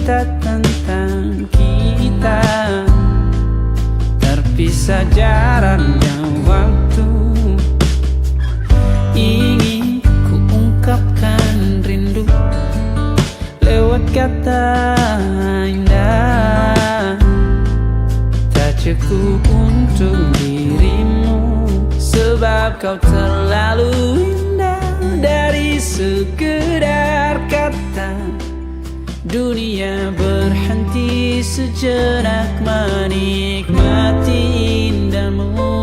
cerita tentang kita, terpisah jaraknya waktu. Ingin ku ungkapkan rindu lewat kata indah, tak cukup untuk dirimu, sebab kau terlalu indah. Dari sekedar kata, dunia berhenti sejenak menikmati indahmu.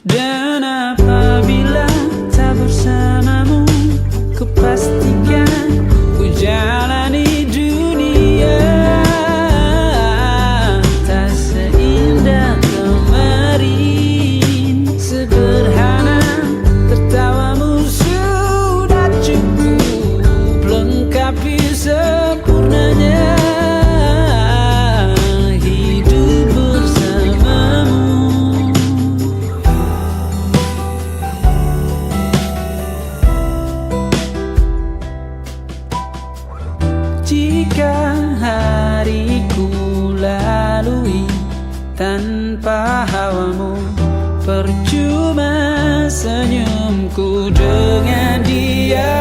Dan apabila tak bersamamu, ku pastikan ku jalani dunia tak seindah kemarin. Sederhana, tertawamu sudah cukup lengkapi sempurnanya hidup bersamamu. Jika hariku lalui tanpa hawamu, percuma senyumku dengan dia.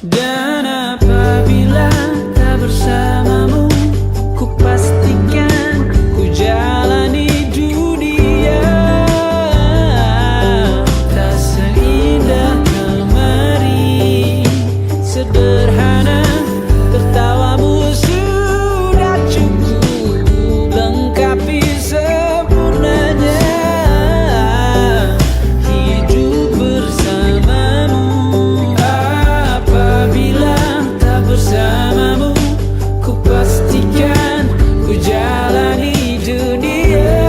Dan apabila tak bersamamu, ku pastikan ku jalani dunia tak seindah kemarin. Sederhana, tertawamu sudah cukup lengkapi sempurnanya hidup bersamamu. Apabila tak bersamamu, ku pastikan ku jalani dunia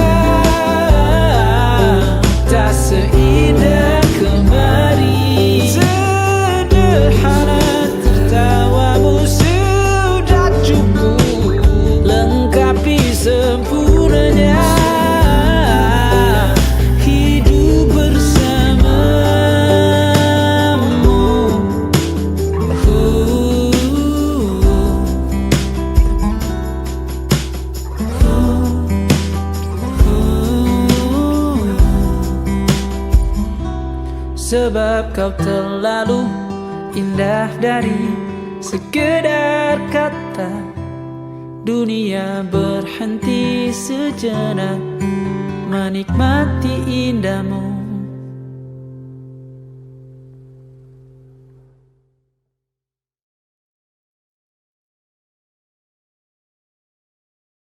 tak seindah kemarin. Sederhana, tertawamu sudah cukup lengkapi sempurnanya hidup bersamamu. Sebab kau terlalu indah dari sekedar kata, dunia berhenti sejenak menikmati indahmu.